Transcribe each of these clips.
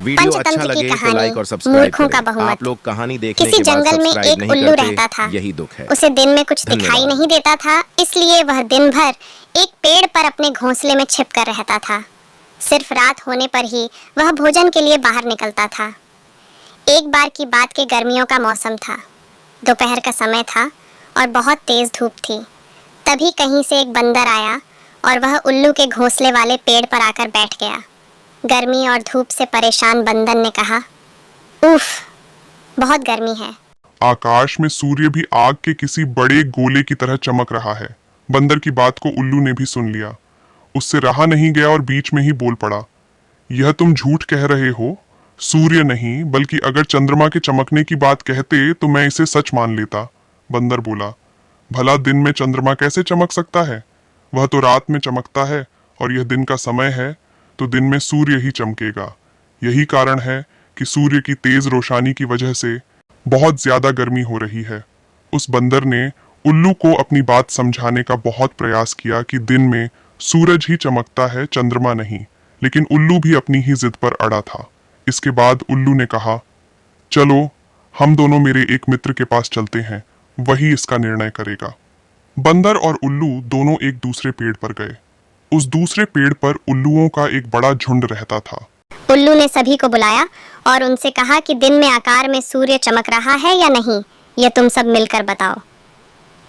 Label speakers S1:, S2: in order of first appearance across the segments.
S1: Video अच्छा
S2: पंचतंत्र
S1: लगे
S2: की
S1: तो
S2: कहानी
S1: लाइक और सब्सक्राइब
S2: मूर्खों का
S1: करें।
S2: बहुमत।
S1: आप लोग कहानी देखने
S2: किसी
S1: के बाद
S2: जंगल में
S1: सब्सक्राइब
S2: एक
S1: नहीं
S2: उल्लू
S1: करते,
S2: रहता था।
S1: यही दुख है।
S2: उसे दिन में कुछ दिखाई नहीं देता था, इसलिए वह दिन भर एक पेड़ पर अपने घोंसले में छिपकर रहता था। सिर्फ रात होने पर ही वह भोजन के लिए बाहर निकलता था। एक बार की बात के गर्मियों का मौसम था। दोपहर का समय था और बहुत तेज धूप थी। तभी कहीं से एक बंदर आया और वह उल्लू के घोंसले वाले पेड़ पर आकर बैठ गया। गर्मी और धूप से परेशान बंदर ने कहा, उफ, बहुत गर्मी है।
S3: आकाश में सूर्य भी आग के किसी बड़े गोले की तरह चमक रहा है। बंदर की बात को उल्लू ने भी सुन लिया। उससे रहा नहीं गया और बीच में ही बोल पड़ा, यह तुम झूठ कह रहे हो। सूर्य नहीं बल्कि अगर चंद्रमा के चमकने की बात कहते तो मैं इसे सच मान लेता। बंदर बोला, भला दिन में चंद्रमा कैसे चमक सकता है? वह तो रात में चमकता है और यह दिन का समय है, तो दिन में सूर्य ही चमकेगा। यही कारण है कि सूर्य की तेज रोशनी की वजह से बहुत ज्यादा गर्मी हो रही है। उस बंदर ने उल्लू को अपनी बात समझाने का बहुत प्रयास किया कि दिन में सूरज ही चमकता है, चंद्रमा नहीं, लेकिन उल्लू भी अपनी ही जिद पर अड़ा था। इसके बाद उल्लू ने कहा, चलो हम दोनों मेरे एक मित्र के पास चलते हैं, वही इसका निर्णय करेगा। बंदर और उल्लू दोनों एक दूसरे पेड़ पर गए। उस दूसरे पेड़ पर उल्लुओं का एक बड़ा झुंड रहता था।
S2: उल्लू ने सभी को बुलाया और उनसे कहा कि दिन में आकार में सूर्य चमक रहा है या नहीं, यह तुम सब मिलकर बताओ।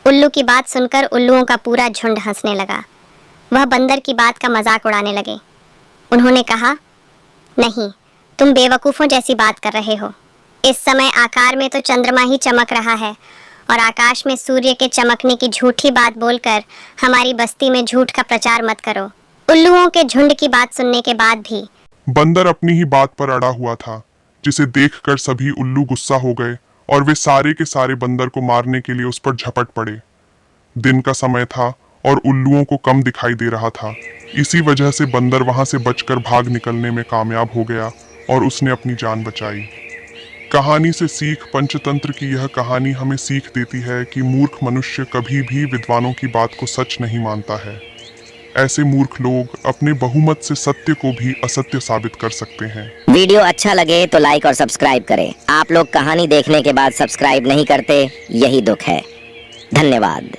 S2: उल्लू की बात सुनकर उल्लुओं का पूरा झुंड हंसने लगा। वह बंदर की बात का मजाक उड़ाने लगे। उन्होंने कहा, नहीं, तुम बेवकूफों जैसी बात कर रहे हो। इस समय आकार में तो चंद्रमा ही चमक रहा है और आकाश में सूर्य के चमकने की झूठी बात बोलकर हमारी बस्ती में झूठ का प्रचार मत करो। उल्लुओं के झुंड की बात सुनने के बाद भी
S3: बंदर अपनी ही बात पर अड़ा हुआ था, जिसे देखकर सभी उल्लू गुस्सा हो गए और वे सारे के सारे बंदर को मारने के लिए उस पर झपट पड़े। दिन का समय था और उल्लुओं को कम दिखाई दे रहा था। इसी वजह से बंदर वहां से बचकर भाग निकलने में कामयाब हो गया और उसने अपनी जान बचाई। कहानी से सीख, पंचतंत्र की यह कहानी हमें सीख देती है कि मूर्ख मनुष्य कभी भी विद्वानों की बात को सच नहीं मानता है। ऐसे मूर्ख लोग अपने बहुमत से सत्य को भी असत्य साबित कर सकते हैं।
S4: वीडियो अच्छा लगे तो लाइक और सब्सक्राइब करें। आप लोग कहानी देखने के बाद सब्सक्राइब नहीं करते, यही दुख है। धन्यवाद।